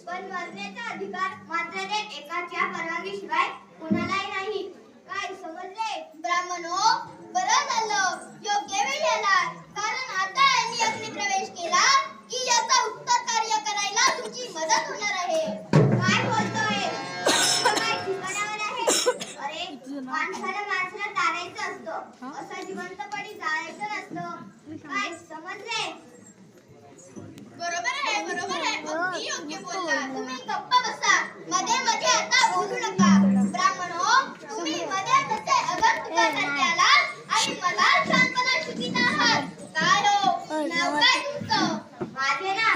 पण मरण्याचा अधिकार मात्र ते एकाच्या परवानगीशिवाय कोणालाही नाही. काय समजले? ब्राह्मणो, बरं झालं योग्य वेळी आला, कारण आता यांनी अग्निप्रवेश केला की याचा उत्तर कार्य करायला तुमची मदत होणार आहे. काय बोलतोय? काय ठिकाणावर आहे? अरे, माणसाला तारायचं असतं, असं जिवंतपणी जाळायचं नसतं. काय समजले? बरोबर आहे, अगदी योग्य बोलला. तुम्ही गप्प बसा, मध्ये मध्ये आता बोलू नका. ब्राह्मणो, तुम्ही मध्ये मध्ये अगमतुकासारखे आला आणि मला शांतपणा शिकवित आहात. काय हो, नाव काय तुमचं? माझे ना,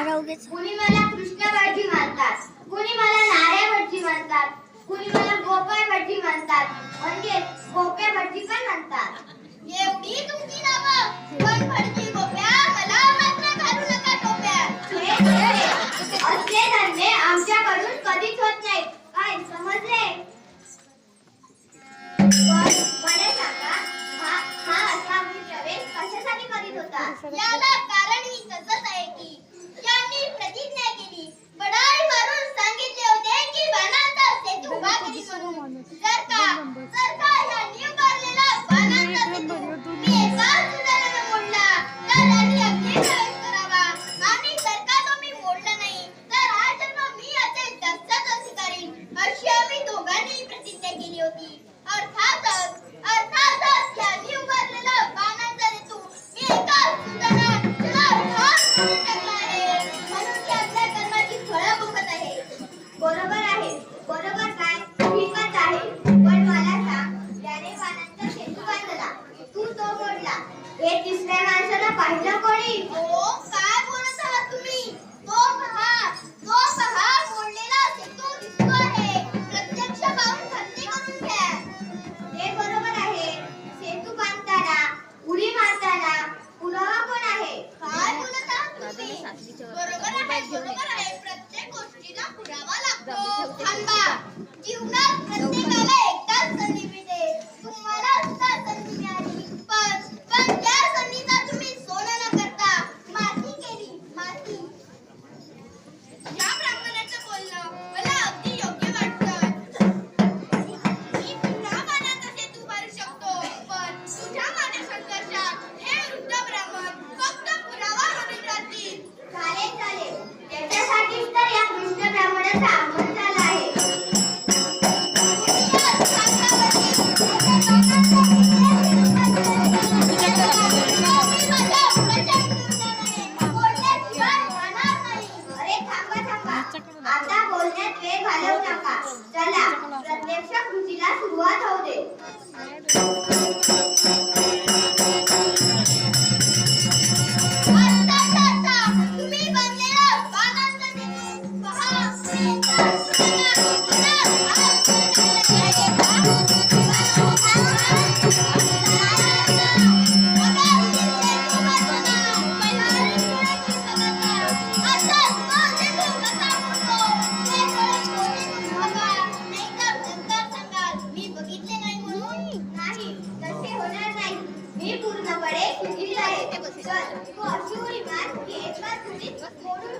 कुणी मला कृष्ण भटजी म्हणतात, कुणी मला नारायण भटजी म्हणतात, कुणी मला गोपाळ भटजी म्हणतात, म्हणजे गोप्या भटजी पण म्हणतात. एवढी तुमची नावं? पण भटजी गोप्या, मला मात्र घालू नका टोप्यात. असले धंदे आमच्याकडून कधीच होत नाही. काय समजले? मला सांगा, हा असा अग्निप्रवेश कशासाठी करीत होता? याला कारण ही तसंच आहे की यांनी प्रतिज्ञा केली, बडाई मारून सांगितले होते की बाणांचा सेतू उभा करीन म्हणून. जर का यांनी उभारलेला बाणांचा सेतू मी एकाच सुदाराने मोडला तर यांनी अग्निप्रवेश करावा, आणि जर का तो मी मोडला नाही तर हा जन्म मी याचे दस्ताच स्वीकारेन, अशी आम्ही दोघांनी प्रतिज्ञा केली होती. अर्थातच यांनी उभारलेला बाणांचा सेतू मी एकाच सुदारात टाकला आहे, म्हणून ती आपल्या कर्माची फळं भोगत आहे. बरोबर आहे. बरोबर काय? ठीकच आहे. पण मला सांग, त्याने बाणांचा सेतू बांधला, तू तो मोडला. हे तिसऱ्या माणसाला पाहिलं कोणी? हो, काय बोलत आहात तुम्ही? तो पहा मोडलेला सेतू दिसतो आहे. प्रत्यक्ष पाहून खात्री करून घ्या. ते बरोबर आहे. सेतू बांधताना, उडी मारताना पुरावा कोण आहे? काय बोलत आहात तुम्ही? बरोबर आहे. प्रत्येक गोष्टीला पुरावा लागतो. थांबा, जीवनात प्रत्येकाला एकदाच संधी मिळते. तुम्हाला सुद्धा संधी मिळाली, पण त्या संधीचा तुम्ही सोनं न करता माती केली, माती. या ब्राह्मणाचं बोलणं मला अगदी योग्य वाटतं. मी पुन्हा बाणाचा सेतू उभारू शकतो, पण तुझ्या माझ्या संघर्षात हे वृद्ध ब्राह्मण फक्त पुरावा म्हणून राहतील. चालेल. त्याच्यासाठीच तर या कृष्ण ब्राह्मणाचं आगमन झालं आहे. अरे थांबा. आता बोलण्यात वेळ घालवू नका. चला, प्रत्यक्ष कृतीला सुरुवात होऊ दे. तुम्ही बांधलेला बाणांचा सेतू पहा. मी बघितले नाही म्हणून. नाही, तसे होणार नाही. मी पूर्णपणे शिकली आहे. चल, तू अशी उडी मार की एकाच उडीत मोडून